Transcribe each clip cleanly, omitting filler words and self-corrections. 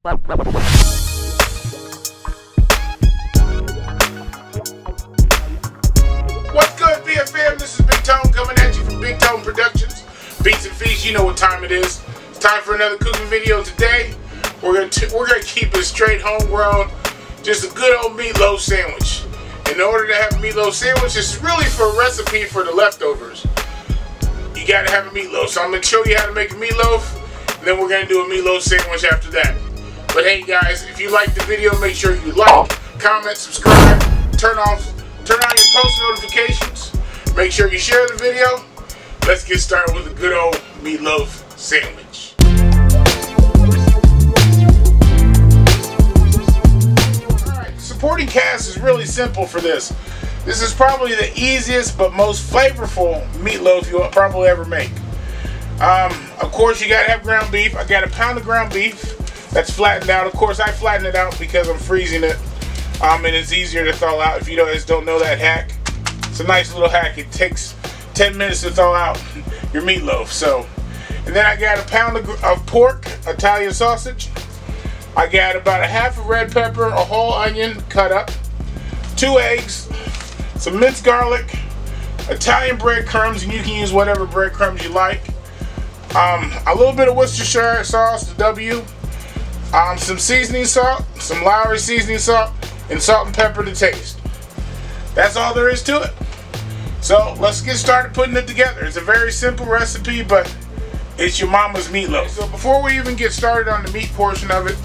What's good, BFM? This is Big Tone coming at you from Big Tone Productions. Beats and Feast, you know what time it is. It's time for another cooking video today. We're gonna keep it straight homegrown, just a good old meatloaf sandwich. In order to have a meatloaf sandwich, this is really for a recipe for the leftovers. You gotta have a meatloaf. So I'm gonna show you how to make a meatloaf, and then we're gonna do a meatloaf sandwich after that. But hey guys, if you like the video, make sure you like, comment, subscribe, turn on your post notifications. Make sure you share the video. Let's get started with a good old meatloaf sandwich. Alright, supporting cast is really simple for this. This is probably the easiest but most flavorful meatloaf you'll probably ever make. Of course, you gotta have ground beef. I got a pound of ground beef that's flattened out. Of course, I flatten it out because I'm freezing it, and it's easier to thaw out. If you guys don't know that hack, it's a nice little hack. It takes 10 minutes to thaw out your meatloaf. So, and then I got a pound of pork, Italian sausage. I got about a half a red pepper, a whole onion cut up, 2 eggs, some minced garlic, Italian breadcrumbs, and you can use whatever breadcrumbs you like. A little bit of Worcestershire sauce, the W. Some seasoning salt, some Lowry seasoning salt, and salt and pepper to taste. That's all there is to it. So let's get started putting it together. It's a very simple recipe, but it's your mama's meatloaf. So before we even get started on the meat portion of it,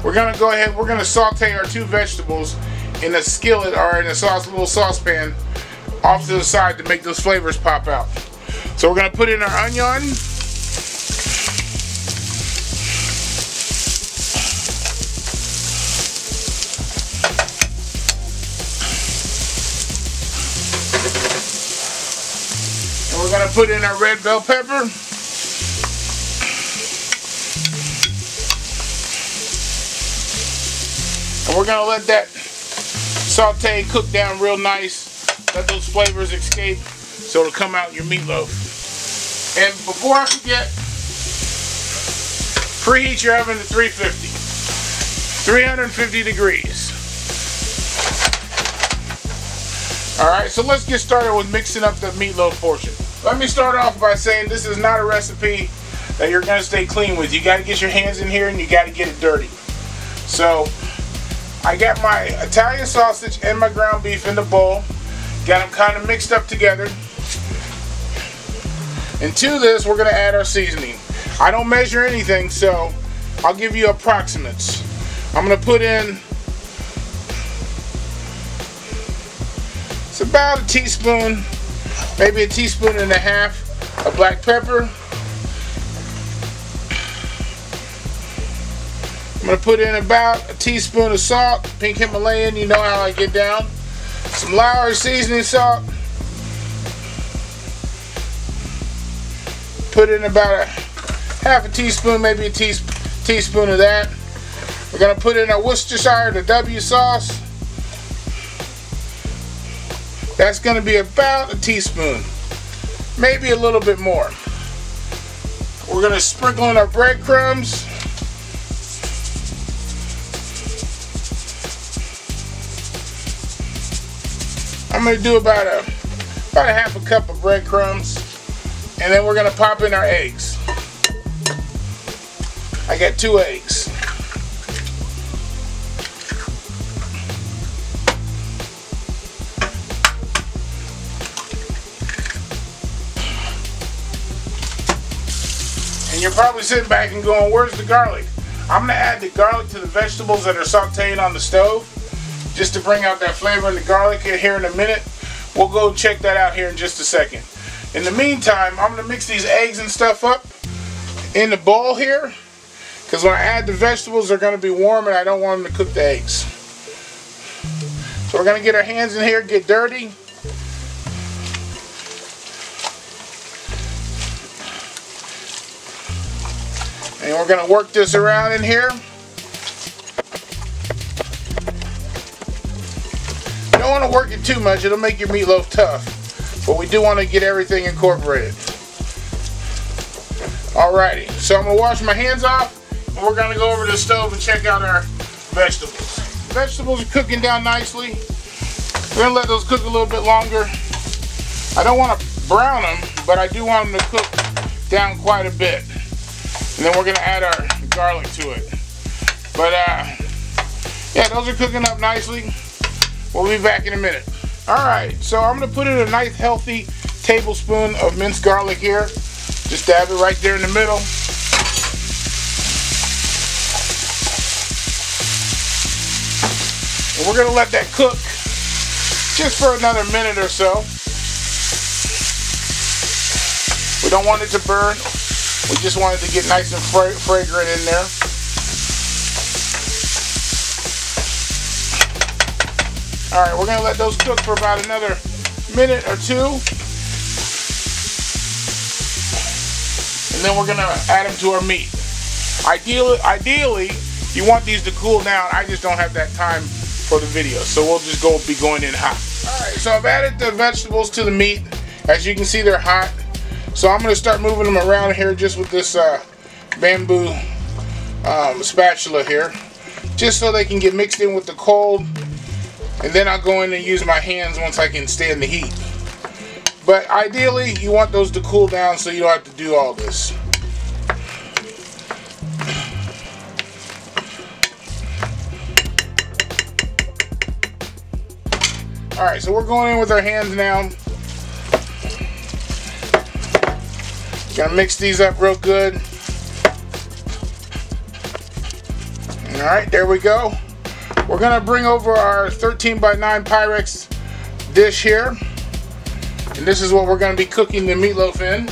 we're gonna go ahead, we're gonna saute our 2 vegetables in a skillet or in a little saucepan off to the side to make those flavors pop out. So we're gonna put in our onion. We're going to put in our red bell pepper. And we're going to let that saute cook down real nice. Let those flavors escape so it'll come out in your meatloaf. And before I forget, preheat your oven to 350 degrees. Alright, so let's get started with mixing up the meatloaf portion. Let me start off by saying this is not a recipe that you're going to stay clean with. You got to get your hands in here and you got to get it dirty. So I got my Italian sausage and my ground beef in the bowl. Got them kind of mixed up together. And to this we're going to add our seasoning. I don't measure anything, so I'll give you approximates. I'm going to put in, it's about a teaspoon, maybe a teaspoon and a half of black pepper. I'm going to put in about a teaspoon of salt, pink Himalayan, you know how I get down. Some Lowry seasoning salt. Put in about a half a teaspoon, maybe a teaspoon of that. We're going to put in our Worcestershire, the W sauce. That's going to be about a teaspoon, maybe a little bit more. We're going to sprinkle in our breadcrumbs. I'm going to do about a half a cup of breadcrumbs, and then we're going to pop in our eggs. I got 2 eggs. And you're probably sitting back and going, where's the garlic? I'm going to add the garlic to the vegetables that are sauteing on the stove, just to bring out that flavor in the garlic here in a minute. We'll go check that out here in just a second. In the meantime, I'm going to mix these eggs and stuff up in the bowl here, because when I add the vegetables, they're going to be warm and I don't want them to cook the eggs. So we're going to get our hands in here, get dirty. And we're going to work this around in here. You don't want to work it too much, it'll make your meatloaf tough. But we do want to get everything incorporated. Alrighty, so I'm going to wash my hands off we're gonna go over to the stove and check out our vegetables. Vegetables are cooking down nicely. We're gonna let those cook a little bit longer. I don't want to brown them, but I do want them to cook down quite a bit. And then we're gonna add our garlic to it. But yeah, those are cooking up nicely. We'll be back in a minute. Alright, so I'm gonna put in a nice healthy tablespoon of minced garlic here. Just dab it right there in the middle. And we're gonna let that cook just for another minute or so. We don't want it to burn. We just want it to get nice and fragrant in there. Alright, we're gonna let those cook for about another minute or two. And then we're gonna add them to our meat. Ideally, you want these to cool down. I just don't have that time for the video, so we'll just be going in hot. Alright, so I've added the vegetables to the meat. As you can see, they're hot. So I'm gonna start moving them around here just with this bamboo spatula here, just so they can get mixed in with the cold. And then I'll go in and use my hands once I can stand the heat. But ideally, you want those to cool down so you don't have to do all this. Alright, so we're going in with our hands now. Gonna mix these up real good. Alright, there we go. We're gonna bring over our 13x9 Pyrex dish here. And this is what we're going to be cooking the meatloaf in.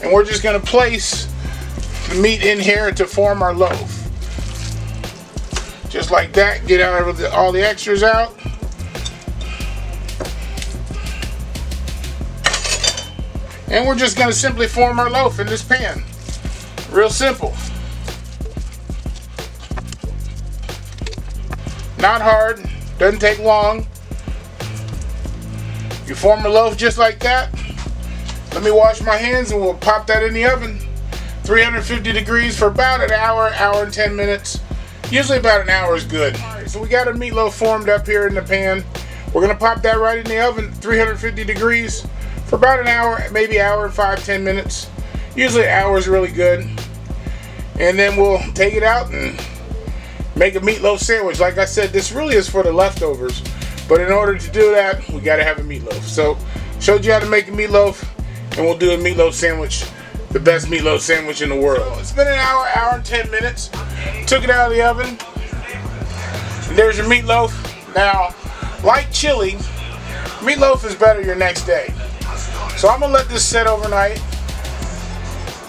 And we're just going to place the meat in here to form our loaf. Just like that. Get all the extras out. And we're just going to simply form our loaf in this pan. Real simple. Not hard, doesn't take long. You form a loaf just like that. Let me wash my hands and we'll pop that in the oven. 350 degrees for about an hour, hour and 10 minutes. Usually about an hour is good. Alright, so we got a meatloaf formed up here in the pan. We're gonna pop that right in the oven, 350 degrees for about an hour, maybe hour and 5-10 minutes. Usually an hour is really good. And then we'll take it out and make a meatloaf sandwich. Like I said, this really is for the leftovers, but in order to do that, we got to have a meatloaf. So, showed you how to make a meatloaf, and we'll do a meatloaf sandwich, the best meatloaf sandwich in the world. So it's been an hour, hour and 10 minutes. Took it out of the oven. And there's your meatloaf. Now, like chili, meatloaf is better your next day. So I'm gonna let this set overnight.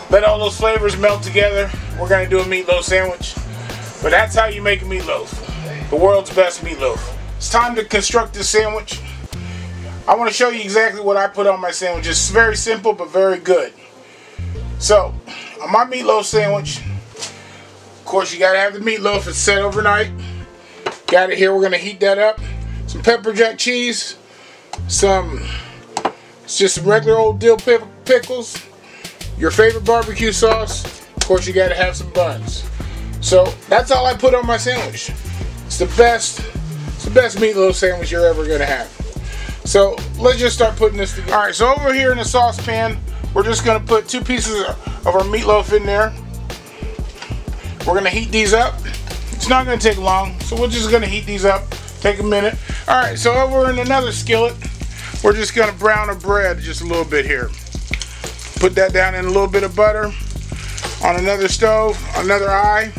Let all those flavors melt together. We're gonna do a meatloaf sandwich. But that's how you make a meatloaf. The world's best meatloaf. It's time to construct this sandwich. I want to show you exactly what I put on my sandwich. It's very simple but very good. So, on my meatloaf sandwich, of course you gotta have the meatloaf. It's set overnight. Got it here. We're gonna heat that up. Some pepper jack cheese. It's just some regular old dill pickles. Your favorite barbecue sauce. Of course you gotta have some buns. So that's all I put on my sandwich. It's the best meatloaf sandwich you're ever gonna have. So let's just start putting this together. Alright, so over here in the saucepan, we're just gonna put 2 pieces of our meatloaf in there. We're gonna heat these up. It's not gonna take long, so we're just gonna heat these up. Take a minute. Alright, so over in another skillet, we're just gonna brown our bread just a little bit here. Put that down in a little bit of butter on another stove, another eye.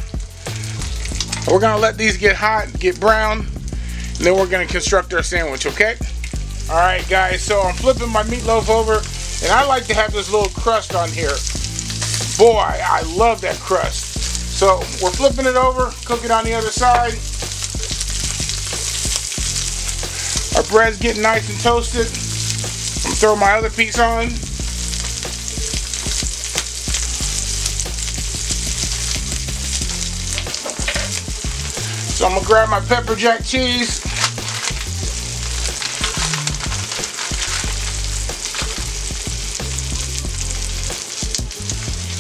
We're gonna let these get hot, get brown, and then we're gonna construct our sandwich, okay? Alright guys, so I'm flipping my meatloaf over, and I like to have this little crust on here. Boy, I love that crust. So we're flipping it over, cook it on the other side. Our bread's getting nice and toasted. I'm gonna throw my other piece on. So I'm gonna grab my pepper jack cheese.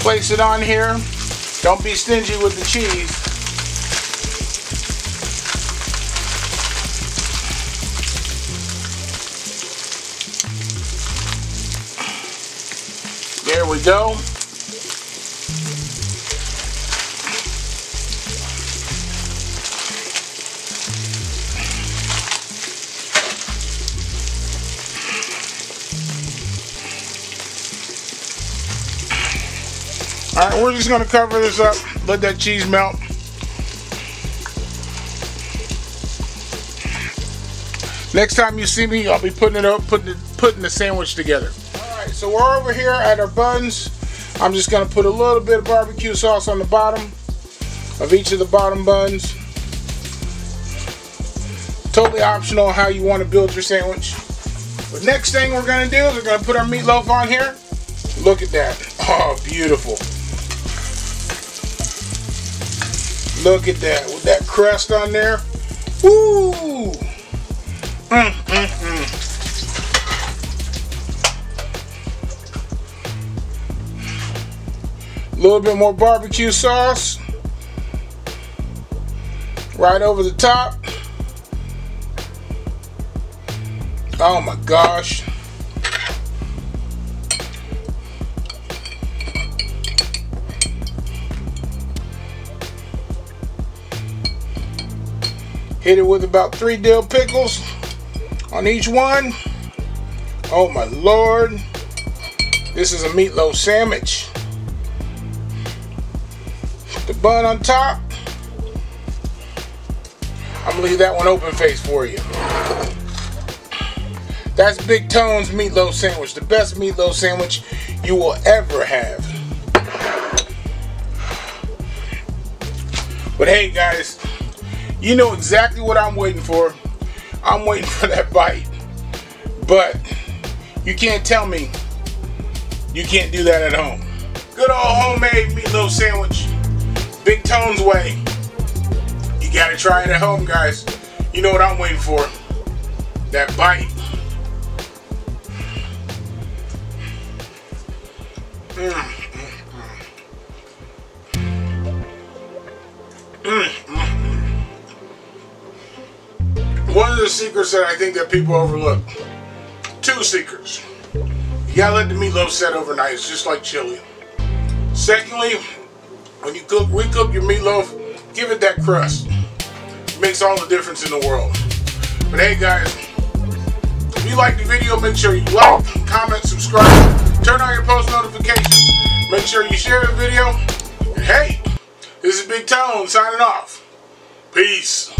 Place it on here. Don't be stingy with the cheese. There we go. Alright, we're just going to cover this up, let that cheese melt. Next time you see me, I'll be putting it up, putting the sandwich together. Alright, so we're over here at our buns. I'm just going to put a little bit of barbecue sauce on the bottom of each of the bottom buns. Totally optional how you want to build your sandwich. The next thing we're going to do is we're going to put our meatloaf on here. Look at that. Oh, beautiful. Look at that, with that crust on there. Woo! A little bit more barbecue sauce right over the top. Oh my gosh. Hit it with about 3 dill pickles on each one. Oh my Lord. This is a meatloaf sandwich. The bun on top. I'm gonna leave that one open face for you. That's Big Tone's meatloaf sandwich. The best meatloaf sandwich you will ever have. But hey guys, you know exactly what I'm waiting for. I'm waiting for that bite. But you can't tell me you can't do that at home. Good old homemade meatloaf sandwich. Big Tone's way. You gotta try it at home, guys. You know what I'm waiting for. That bite. One of the secrets that I think that people overlook. 2 secrets. You gotta let the meatloaf set overnight. It's just like chili. Secondly, when you recook your meatloaf, give it that crust. It makes all the difference in the world. But hey guys, if you like the video, make sure you like, comment, subscribe, turn on your post notifications, make sure you share the video. And hey, this is Big Tone signing off. Peace.